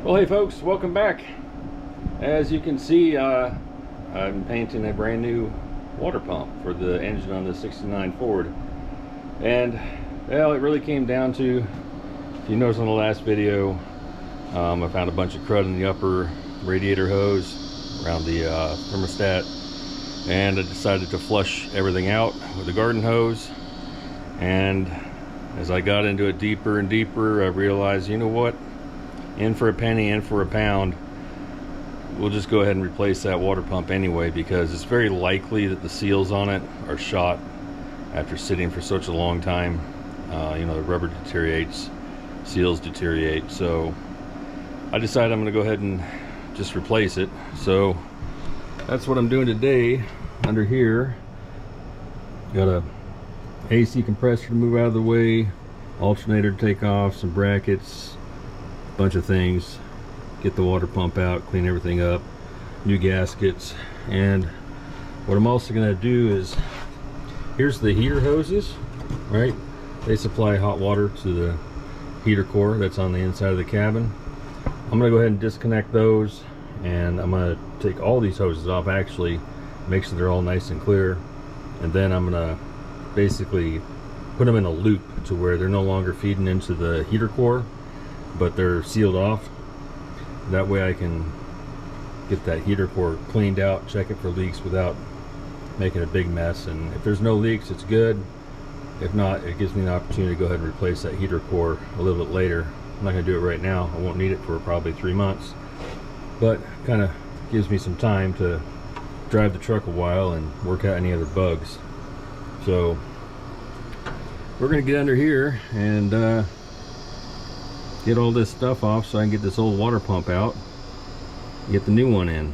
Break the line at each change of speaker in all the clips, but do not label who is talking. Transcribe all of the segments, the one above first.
Well, hey folks, welcome back. As you can see, I'm painting a brand new water pump for the engine on the 69 Ford. And well, it really came down to, if you noticed on the last video, I found a bunch of crud in the upper radiator hose around the thermostat, and I decided to flush everything out with a garden hose. And as I got into it deeper and deeper, I realized, you know what, in for a penny, in for a pound, we'll just go ahead and replace that water pump anyway, because it's very likely that the seals on it are shot after sitting for such a long time. You know, the rubber deteriorates, seals deteriorate, so I decided I'm going to go ahead and just replace it. So that's what I'm doing today. Under here, got a AC compressor to move out of the way, alternator to take off, some brackets, bunch of things, get the water pump out, clean everything up, new gaskets. And what I'm also going to do is, here's the heater hoses, right? They supply hot water to the heater core that's on the inside of the cabin. I'm going to go ahead and disconnect those, and I'm going to take all these hoses off, actually make sure they're all nice and clear, and then I'm going to basically put them in a loop to where they're no longer feeding into the heater core, but they're sealed off. That way I can get that heater core cleaned out, check it for leaks without making a big mess. And if there's no leaks, it's good. If not, it gives me an opportunity to go ahead and replace that heater core a little bit later. I'm not going to do it right now. I won't need it for probably 3 months, but kind of gives me some time to drive the truck a while and work out any other bugs. So we're going to get under here and get all this stuff off so I can get this old water pump out, get the new one in.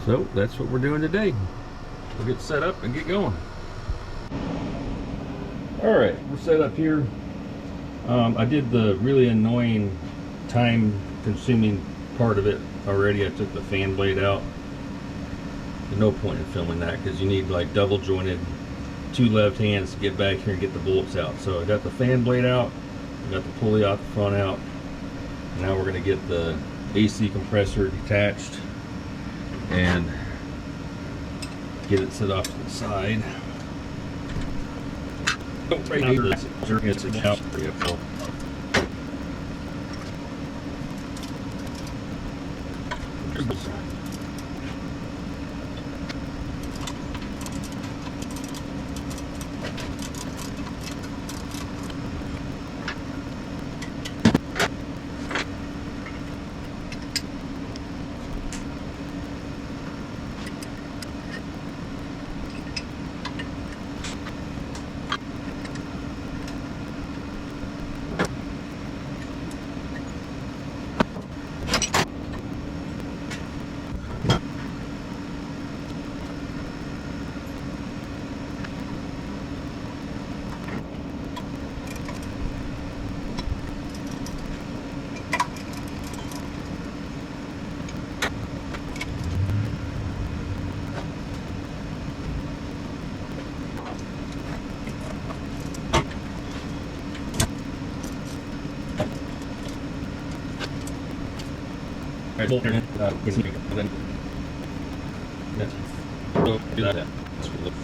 So that's what we're doing today. We'll get set up and get going. Alright, we're set up here. I did the really annoying, time consuming part of it already. I took the fan blade out. There's no point in filming that because you need like double jointed 2 left hands to get back here and get the bolts out. So I got the fan blade out, I got the pulley out the front out. Now we're going to get the AC compressor detached and get it set off to the side. Oh, right here, it's a couch. Alright, bolt in, then that's do that. That's what it looks.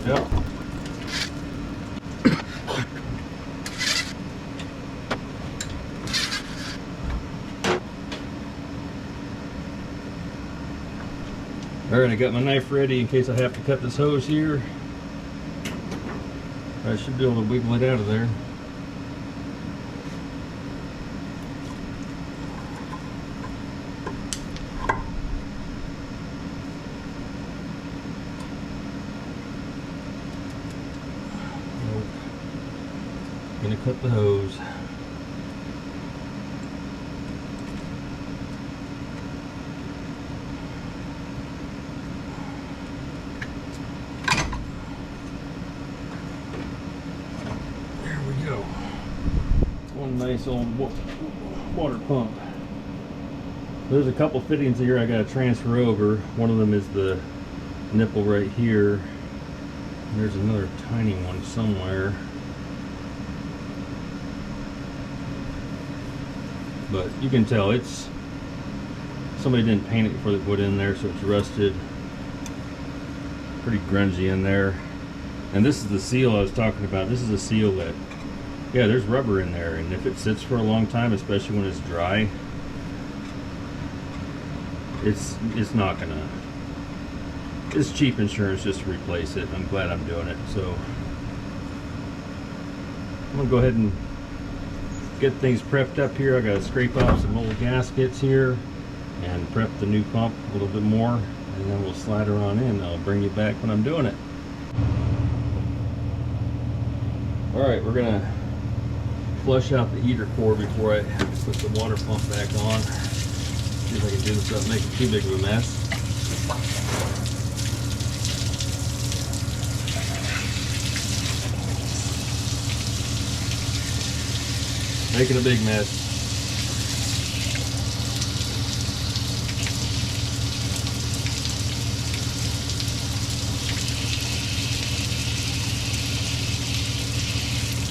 Yeah. Alright, I got my knife ready in case I have to cut this hose here. I should be able to wiggle it out of there. gonna cut the hose. There we go. One nice old water pump. There's a couple fittings here I gotta transfer over. One of them is the nipple right here. And there's another tiny one somewhere. But you can tell it's somebody didn't paint it before they put it in there, so it's rusted. Pretty grungy in there. And this is the seal I was talking about. This is a seal that, yeah, there's rubber in there, and if it sits for a long time, especially when it's dry, it's not gonna, it's cheap insurance just to replace it. I'm glad I'm doing it. So I'm gonna go ahead and get things prepped up here. I gotta scrape off some old gaskets here and prep the new pump a little bit more, and then we'll slide her on in. I'll bring you back when I'm doing it. Alright, we're gonna flush out the heater core before I put the water pump back on. See if I can do this without making too big of a mess. Making a big mess.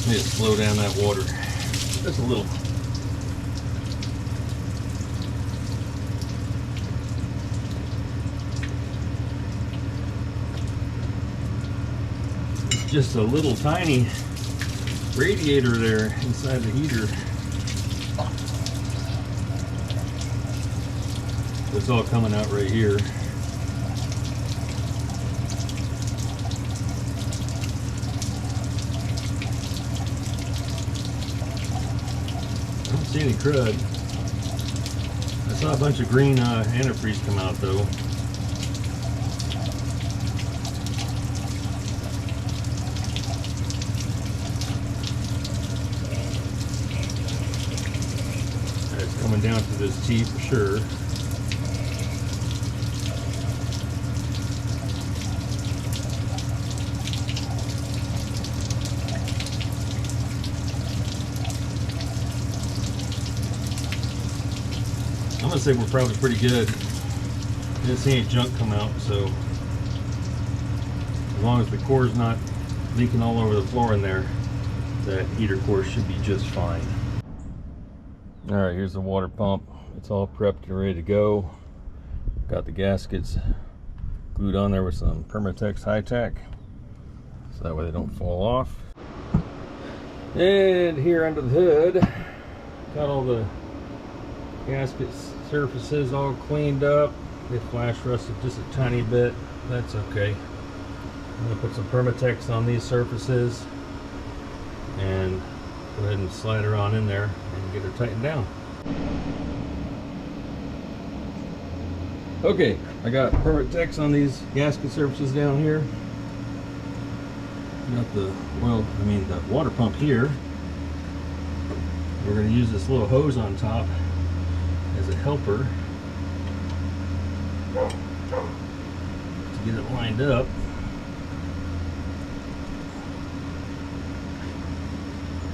Need to slow down that water just a little. It's just a little tiny radiator there inside the heater. It's all coming out right here. I don't see any crud. I saw a bunch of green antifreeze come out though. It's coming down to this T for sure. I'm gonna say we're probably pretty good. Didn't see any junk come out, so as long as the core's not leaking all over the floor in there, that heater core should be just fine. All right, here's the water pump. It's all prepped and ready to go. Got the gaskets glued on there with some Permatex High-Tack, so that way they don't fall off. And here under the hood, got all the gasket surfaces all cleaned up. They flash rusted just a tiny bit. That's okay. I'm gonna put some Permatex on these surfaces and go ahead and slide her on in there and get her tightened down. Okay, I got Permatex on these gasket surfaces down here. Got the the water pump here. We're gonna use this little hose on top as a helper to get it lined up.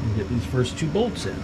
And get these first two bolts in.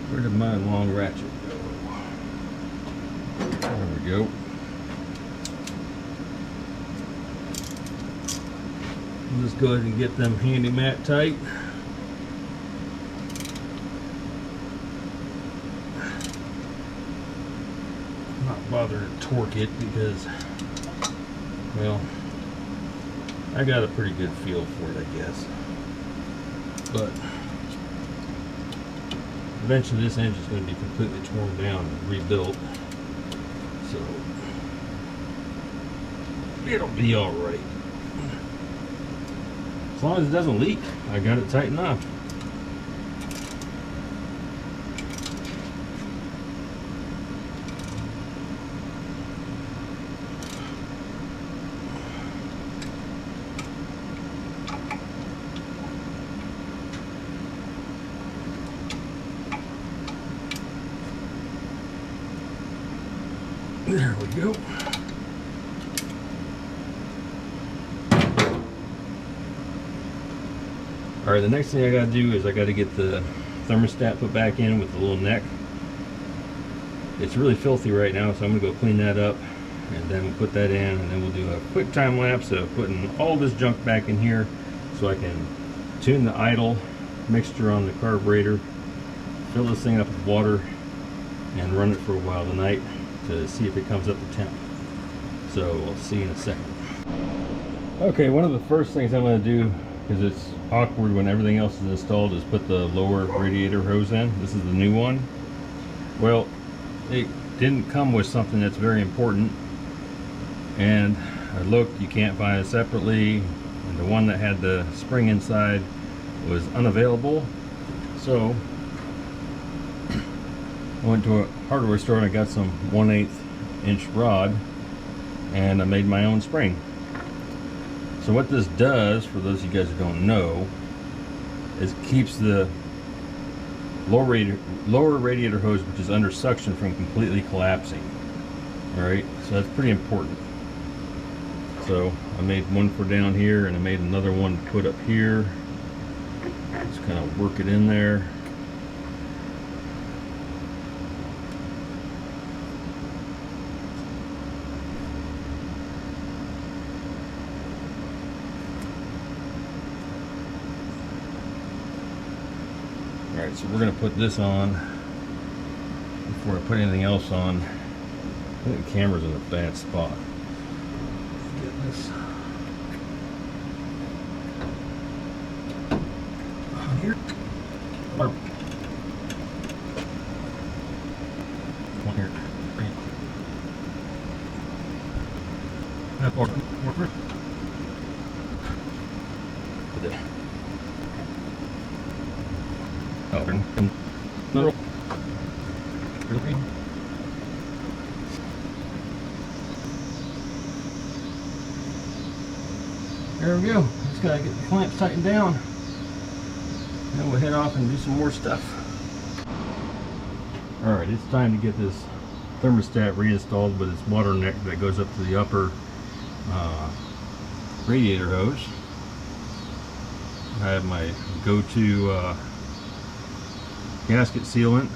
Where did my long ratchet go? There we go. I'll just go ahead and get them handy mat tight. I'm not bothering to torque it because, well, I got a pretty good feel for it, I guess. But eventually this engine's going to be completely torn down and rebuilt. So it'll be all right. As long as it doesn't leak, I got it tightened up. There we go. All right, the next thing I gotta do is I gotta get the thermostat put back in with the little neck. It's really filthy right now, so I'm gonna go clean that up, and then we'll put that in, and then we'll do a quick time lapse of putting all this junk back in here so I can tune the idle mixture on the carburetor, fill this thing up with water, and run it for a while tonight to see if it comes up to temp. So we'll see you in a second. Okay, one of the first things I'm going to do, because it's awkward when everything else is installed, is put the lower radiator hose in. This is the new one. Well, it didn't come with something that's very important, and I looked, you can't buy it separately, and the one that had the spring inside was unavailable. So I went to a hardware store and I got some 1/8 inch rod, and I made my own spring. So what this does, for those of you guys who don't know, is it keeps the lower radiator hose, which is under suction, from completely collapsing. Alright, so that's pretty important. So I made one for down here, and I made another one to put up here. Just kind of work it in there. Alright, so we're going to put this on before I put anything else on. I think the camera's in a bad spot. Get this on here. One here. There we go. Just gotta get the clamps tightened down. Then we'll head off and do some more stuff. Alright, it's time to get this thermostat reinstalled with its water neck that goes up to the upper radiator hose. I have my go-to gasket sealant,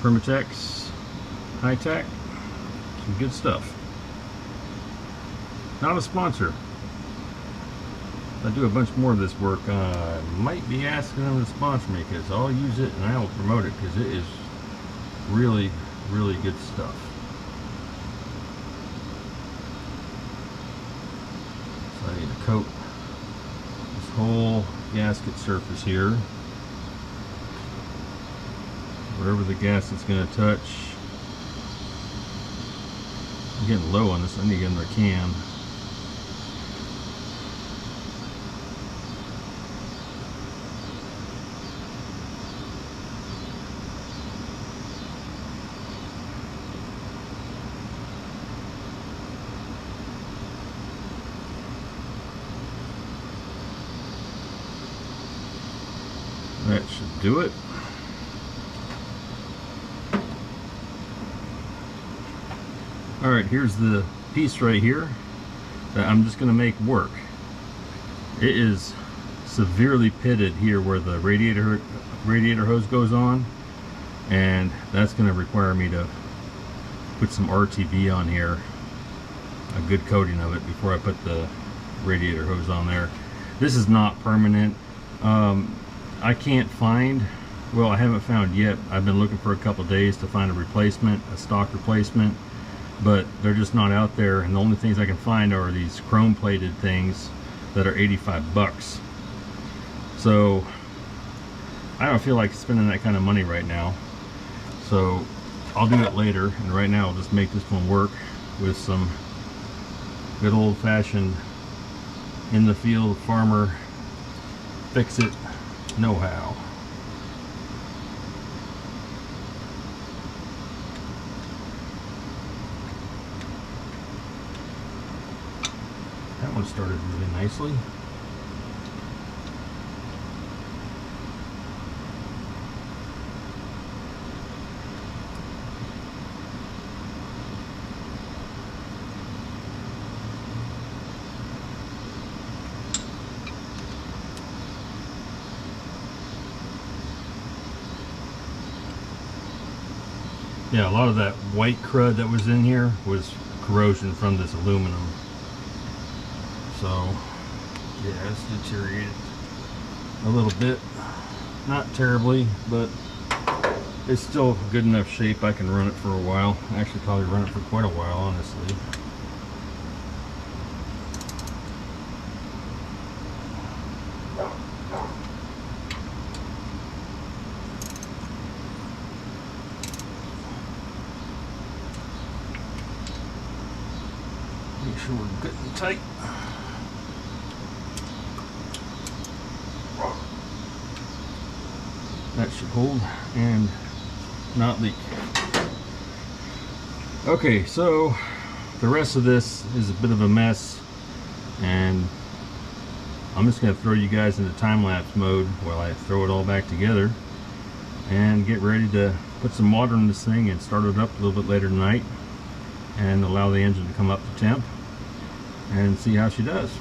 Permatex, high-tech, some good stuff. Not a sponsor. If I do a bunch more of this work, I might be asking them to sponsor me, because I'll use it and I will promote it, because it is really, really good stuff. So I need to coat this whole gasket surface here. Wherever the gasket's going to touch. I'm getting low on this. I need to get another can. That should do it. Alright, here's the piece right here that I'm just going to make work. It is severely pitted here where the radiator hose goes on, and that's going to require me to put some RTV on here, a good coating of it, before I put the radiator hose on there. This is not permanent. I can't find, well, I haven't found yet. I've been looking for a couple days to find a replacement, a stock replacement, but they're just not out there, and the only things I can find are these chrome plated things that are 85 bucks. So I don't feel like spending that kind of money right now, so I'll do it later. And right now I'll just make this one work with some good old-fashioned in the field farmer fix it know-how. That one started really nicely. Yeah, a lot of that white crud that was in here was corrosion from this aluminum. So, yeah, it's deteriorated a little bit. Not terribly, but it's still good enough shape I can run it for a while. Actually, probably run it for quite a while, honestly. Make sure we're good and tight. That should hold and not leak. Okay, so the rest of this is a bit of a mess, and I'm just going to throw you guys into time-lapse mode while I throw it all back together and get ready to put some water in this thing and start it up a little bit later tonight and allow the engine to come up to temp and see how she does.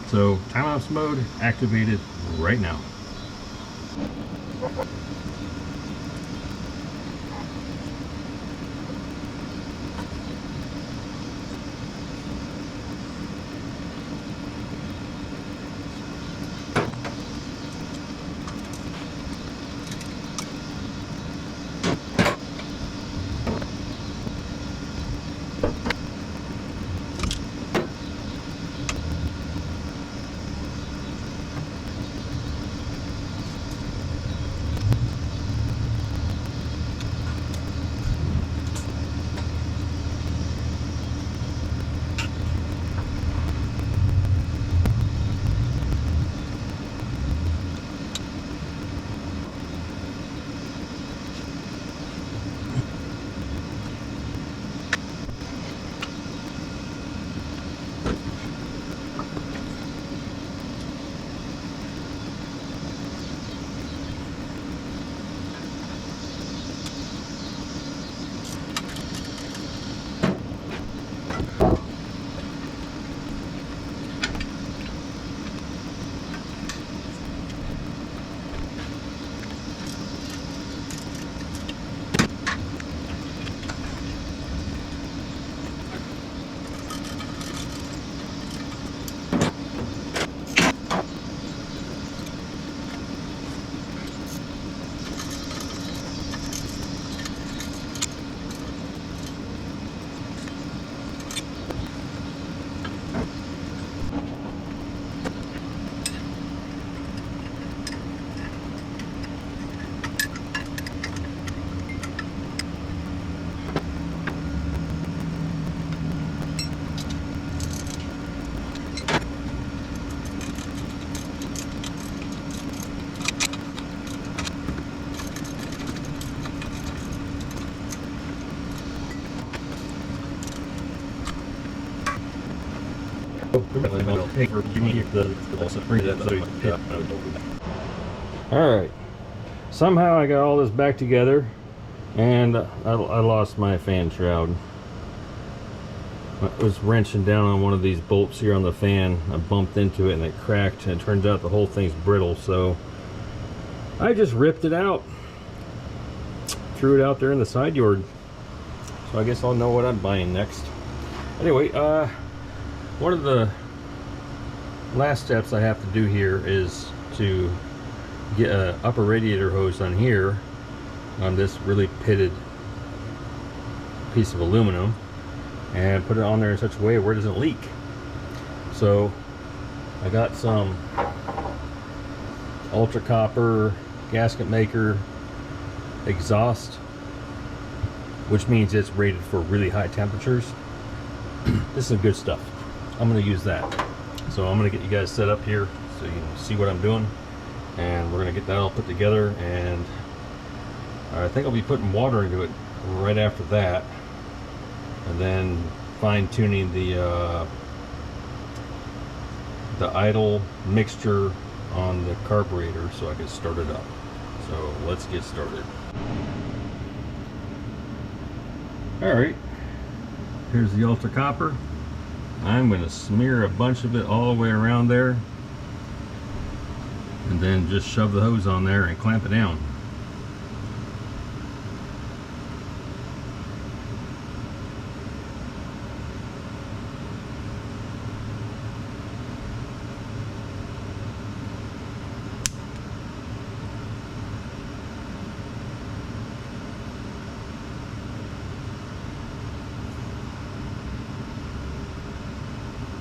So time-lapse mode activated right now. Alright, somehow I got all this back together, and I lost my fan shroud. I was wrenching down on one of these bolts here on the fan. I bumped into it and it cracked, and it turns out the whole thing's brittle, so I just ripped it out, threw it out there in the side yard. So I guess I'll know what I'm buying next. Anyway, one of the last steps I have to do here is to get an upper radiator hose on here, on this really pitted piece of aluminum, and put it on there in such a way where it doesn't leak. So I got some ultra copper gasket maker exhaust, which means it's rated for really high temperatures. This is some good stuff. I'm going to use that. So I'm going to get you guys set up here so you can see what I'm doing, and we're going to get that all put together, and I think I'll be putting water into it right after that, and then fine-tuning the idle mixture on the carburetor so I can start it up. So let's get started. Alright, here's the ultra copper. I'm going to smear a bunch of it all the way around there, and then just shove the hose on there and clamp it down.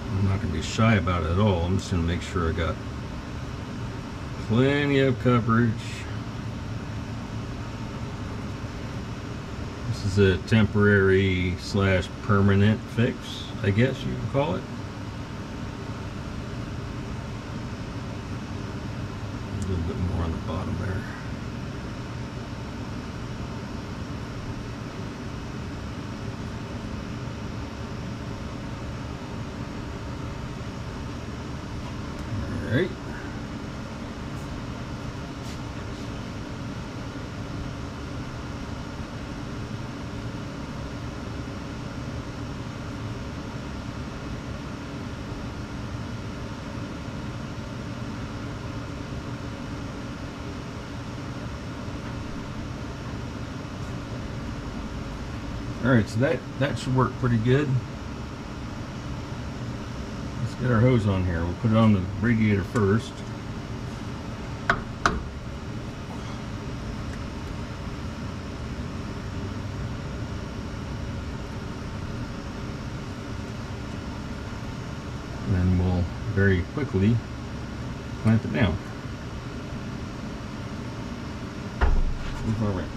I'm not going to be shy about it at all. I'm just going to make sure I got plenty of coverage. This is a temporary slash permanent fix, I guess you can call it. A little bit more on the bottom there. Alright. Alright, so that should work pretty good. Let's get our hose on here. We'll put it on the radiator first. And then we'll very quickly clamp it down with our wrench.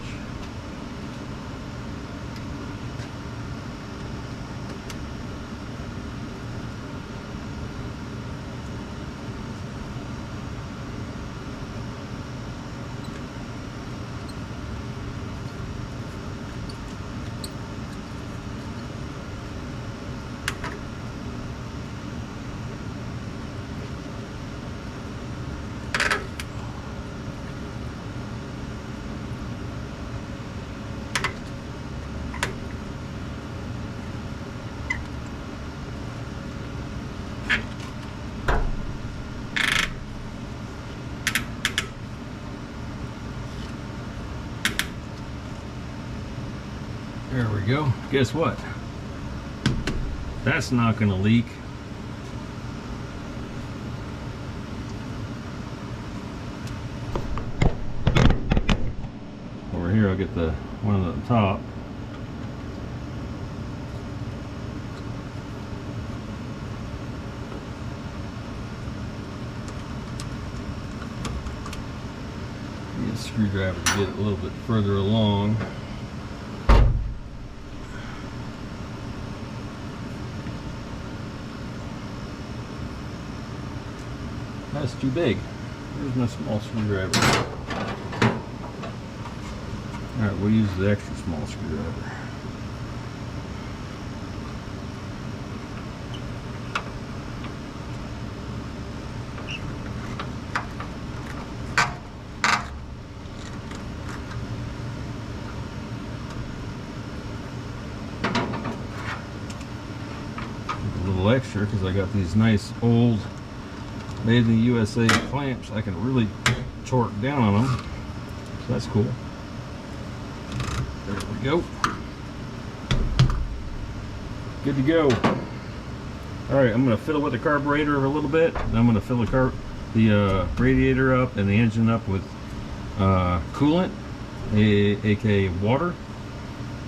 There we go. Guess what? That's not going to leak. Over here, I'll get the one at the top. Get a screwdriver to get it a little bit further along. That's too big. Here's my small screwdriver. Alright, we'll use the extra small screwdriver. A little extra because I got these nice old made in the USA clamps. I can really torque down on them, so that's cool. There we go. Good to go. All right, I'm going to fill it with the carburetor a little bit, and I'm going to fill the radiator up and the engine up with coolant, aka water,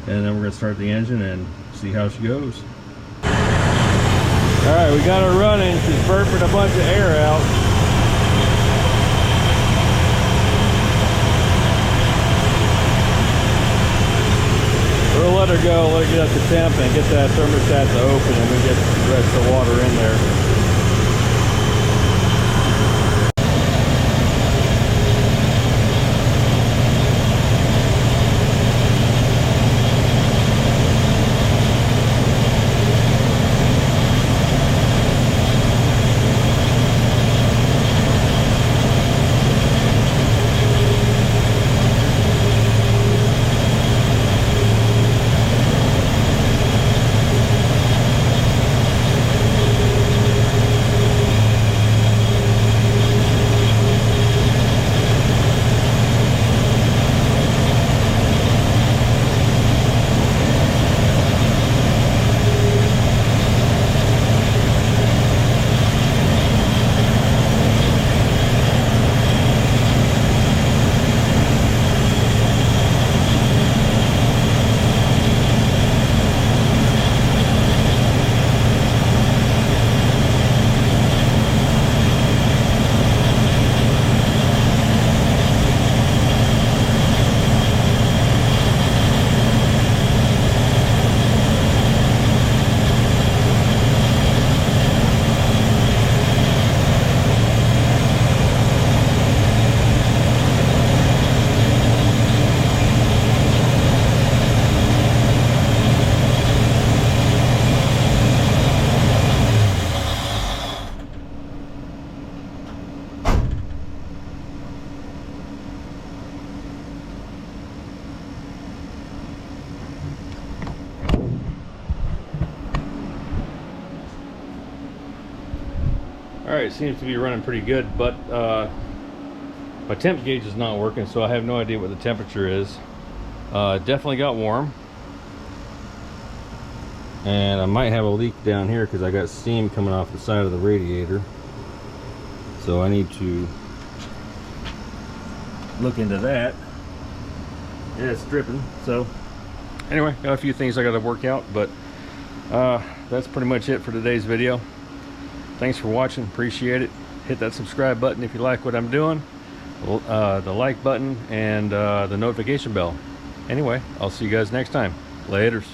and then we're going to start the engine and see how she goes. Alright, we got her running. She's burping a bunch of air out. let her go, let her get up to temp, and get that thermostat to open, and we get the rest of the water in there. Alright, seems to be running pretty good, but my temp gauge is not working, so I have no idea what the temperature is. Definitely got warm. And I might have a leak down here because I got steam coming off the side of the radiator. So I need to look into that. Yeah, it's dripping. So anyway, got a few things I got to work out, but that's pretty much it for today's video. Thanks for watching, appreciate it. Hit that subscribe button if you like what I'm doing, the like button, and the notification bell. Anyway, I'll see you guys next time. Laters.